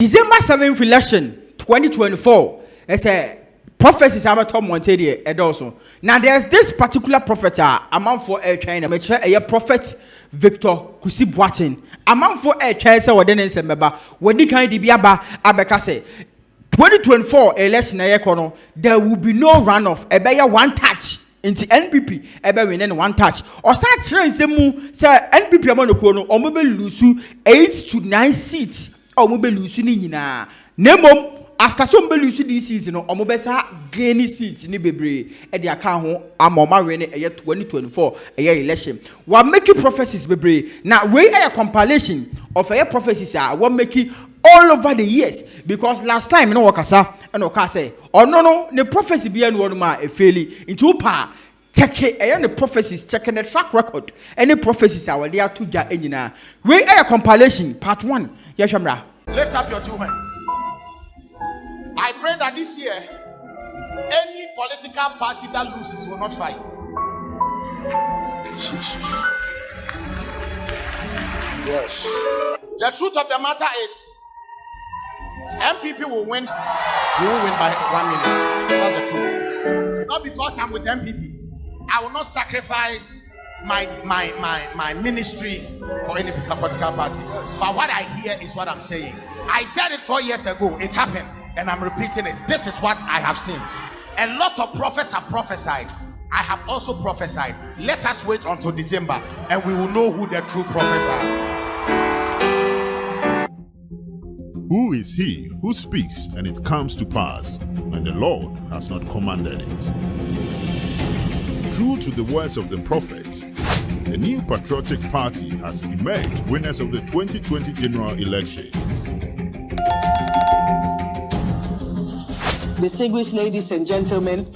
December 7th election 2024 is a prophecies about Tom Montedia and also. Now there's this particular prophet among for a China, a prophet Victor Kusi Boatin. Among for a China, what then is a member, what the kind of Biaba Abekase 2024 election, there will be no runoff, a better one touch. Into NPP, ebe win one touch. Or such semu say NPP amonokono or maybe lose 8 to 9 seats or maybe lose nyina. Nemom after some be lose this season or maybe sa gain seats ni bebre e dia kan ho amoma win e 2024 election. What making prophecies bebre. Now we a compilation of a prophecies what making all over the years, because last time wakasa and okase or no the prophecy be one ma a fairly into pa check the prophecies checking the track record any prophecies are there to ja enina we a compilation part 1 yeshamra. Lift up your 2 hands. I pray that this year any political party that loses will not fight. Yes, the truth of the matter is MPP will win. We will win by 1 million. That's the truth. Not because I'm with MPP. I will not sacrifice my ministry for any political party. But what I hear is what I'm saying. I said it 4 years ago. It happened, and I'm repeating it. This is what I have seen. A lot of prophets have prophesied. I have also prophesied. Let us wait until December, and we will know who the true prophets are. Who is he who speaks and it comes to pass when the Lord has not commanded it? True to the words of the prophet, the new patriotic party has emerged winners of the 2020 general elections. Distinguished ladies and gentlemen,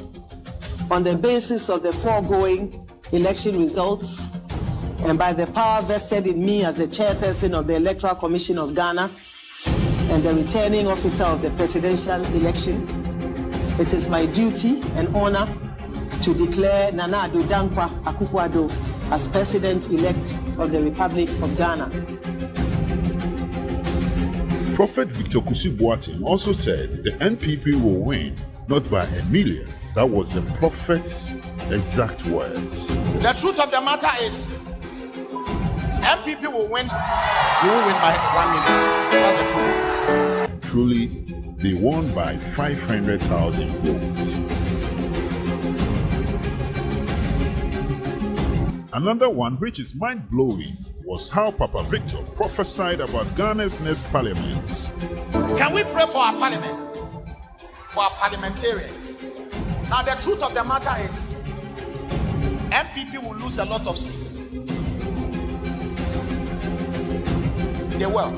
on the basis of the foregoing election results and by the power vested in me as the chairperson of the Electoral Commission of Ghana and the returning officer of the presidential election, it is my duty and honor to declare Nana Addo Dankwa Akufo-Addo as president-elect of the Republic of Ghana. Prophet Victor Kusi Boatin also said the NPP will win, not by 1 million. That was the prophet's exact words. The truth of the matter is MPP will win. We will win by 1 million. That's the truth. Truly, they won by 500,000 votes. Another one which is mind-blowing was how Papa Victor prophesied about Ghana's next parliament. Can we pray for our parliament? For our parliamentarians? Now the truth of the matter is MPP will lose a lot of seats. They will.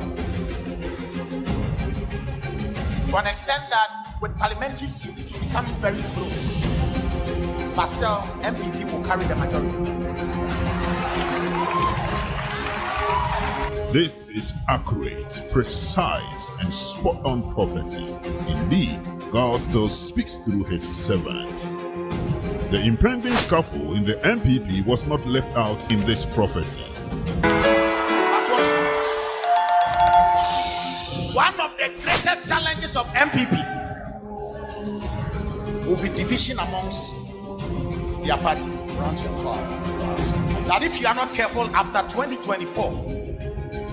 To an extent that with parliamentary seats it will become very close. But still, MPP will carry the majority. This is accurate, precise, and spot-on prophecy. Indeed, God still speaks through his servant. The impending scuffle in the MPP was not left out in this prophecy. One of the greatest challenges of MPP will be division amongst their party. That if you are not careful, after 2024,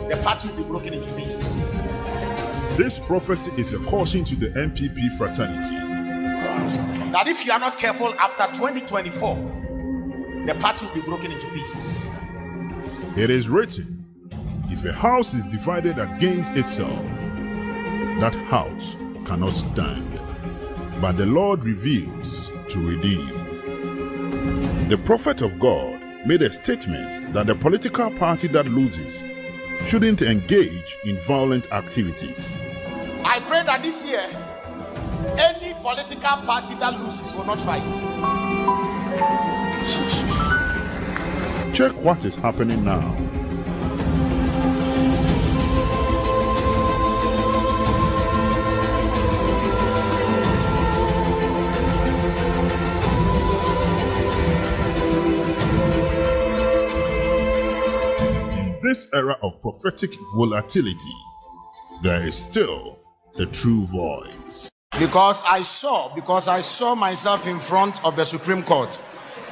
the party will be broken into pieces. This prophecy is a caution to the MPP fraternity. That if you are not careful, after 2024, the party will be broken into pieces. It is written, if a house is divided against itself, that house cannot stand. But the Lord reveals to redeem. The prophet of God made a statement that the political party that loses shouldn't engage in violent activities. I pray that this year, any political party that loses will not fight. Check what is happening now. In this era of prophetic volatility, there is still a true voice. Because I saw myself in front of the Supreme Court,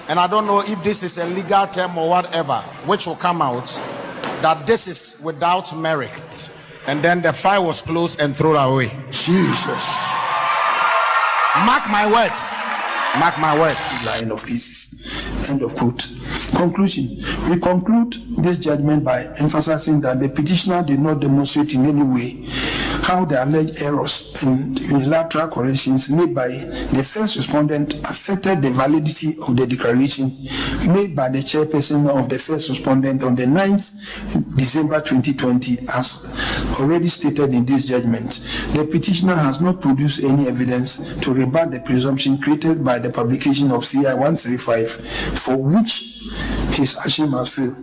and I don't know if this is a legal term or whatever, which will come out that this is without merit, and then the file was closed and thrown away. Jesus. Mark my words. Mark my words. Line of cases. End of quote. Conclusion. We conclude this judgment by emphasizing that the petitioner did not demonstrate in any way how the alleged errors and unilateral corrections made by the first respondent affected the validity of the declaration made by the chairperson of the first respondent on the 9th December 2020, as already stated in this judgment. The petitioner has not produced any evidence to rebut the presumption created by the publication of CI 135, for which his action must fail.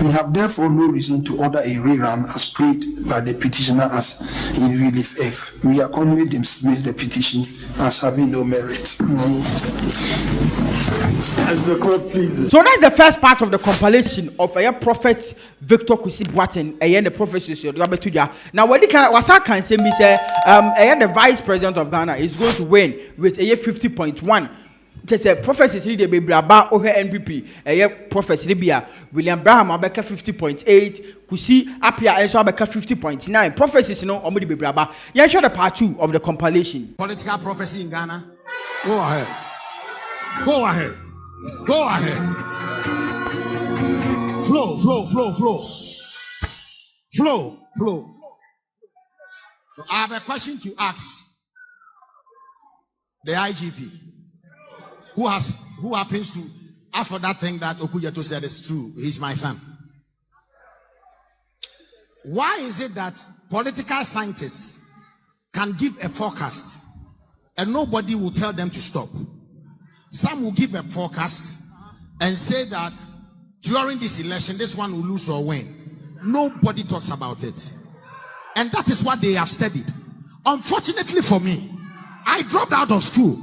We have therefore no reason to order a rerun as prayed by the petitioner as in relief F. We accordingly dismiss the petition as having no merit. As the court pleases. So that's the first part of the compilation of a prophet Victor Kusi Boateng, the prophecies. Now, when can say me say the vice president of Ghana is going to win with a 50.1. There's a prophecy the baby about over NPP, a prophecy Libya, William Braham Abeka 50.8, Kusi Apia and so Abeka 50.9. Prophecies no Omudi baby about. Yeah, show the part 2 of the compilation. Political prophecy in Ghana. Go ahead. Go ahead. Go ahead. Flow, flow, flow, flow. Flow, flow. So I have a question to ask the IGP. Who happens to ask for that thing that Okuyeto said is true? He's my son. Why is it that political scientists can give a forecast and nobody will tell them to stop? Some will give a forecast and say that during this election, this one will lose or win. Nobody talks about it. And that is what they have studied. Unfortunately for me, I dropped out of school.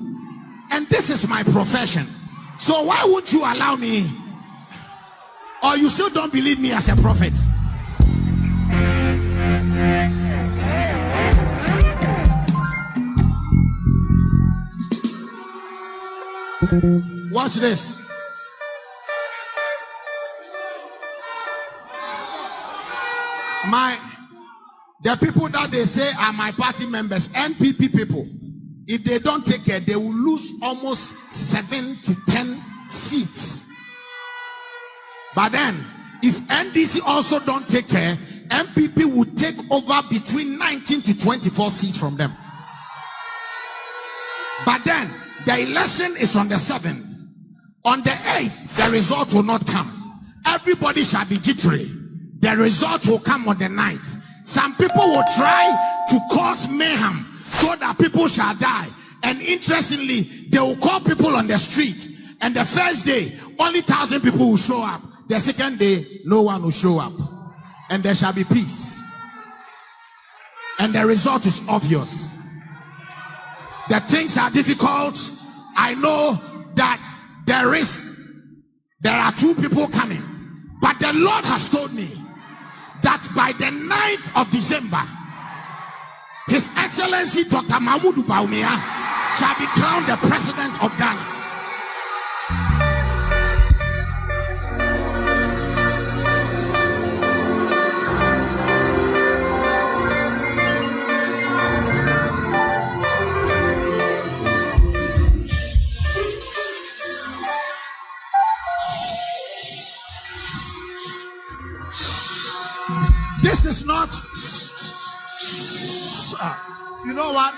And this is my profession. So why won't you allow me? Or you still don't believe me as a prophet? Watch this. The people that they say are my party members, NPP people, if they don't take care, they will lose almost 7 to 10 seats. But then, if NDC also don't take care, MPP will take over between 19 to 24 seats from them. But then, the election is on the 7th. On the 8th, the result will not come. Everybody shall be jittery. The result will come on the 9th. Some people will try to cause mayhem so that people shall die. And interestingly, they will call people on the street. And the first day, only 1,000 people will show up. The second day, no one will show up. And there shall be peace. And the result is obvious. The things are difficult. I know that there are 2 people coming. But the Lord has told me that by the 9th of December, His Excellency Dr. Mahmoud Bawumia shall be crowned the President of Ghana. This is not... You know what?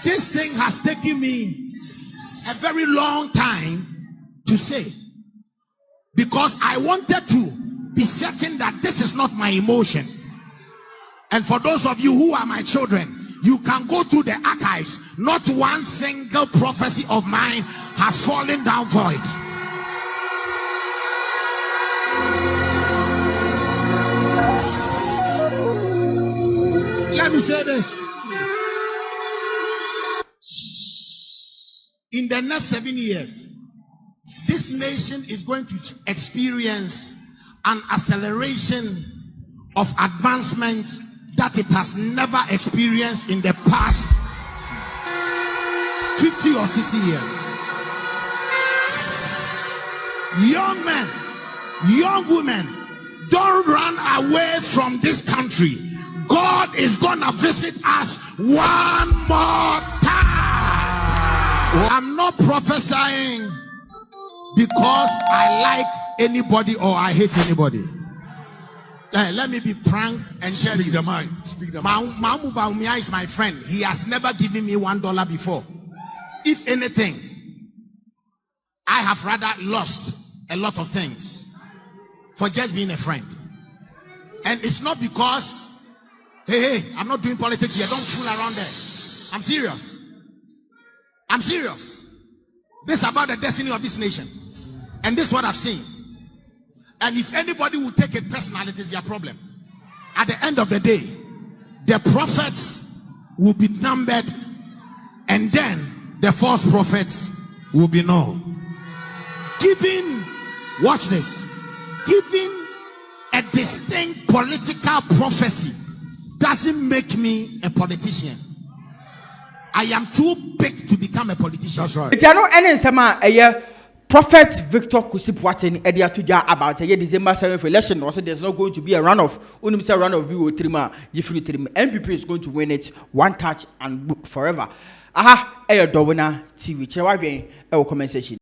This thing has taken me a very long time to say, because I wanted to be certain that this is not my emotion. And for those of you who are my children, you can go through the archives. Not one single prophecy of mine has fallen down void. Let me say this. In the next 7 years, this nation is going to experience an acceleration of advancement that it has never experienced in the past 50 or 60 years. Young men, young women, don't run away from this country. God is gonna visit us one more time. I'm not prophesying because I like anybody or I hate anybody. Let me be frank and tell you. Speak the mind. Mamu Baumia is my friend. He has never given me $1 before. If anything, I have rather lost a lot of things for just being a friend. And it's not because, hey, I'm not doing politics here. Don't fool around there. I'm serious. I'm serious. This is about the destiny of this nation. And this is what I've seen. And if anybody will take it personal, it is their problem. At the end of the day, the prophets will be numbered, and then the false prophets will be known. Watch this, giving a distinct political prophecy doesn't make me a politician. I am too big to become a politician. That's right. It's no any sama Prophet Victor Kusi Puaten Edia Tuja about a year December 7th election. Also, there's not going to be a runoff. Only say runoff be with Trima. NPP is going to win it one touch and forever. Aha, Dowona TV. Chewa bien, comment section.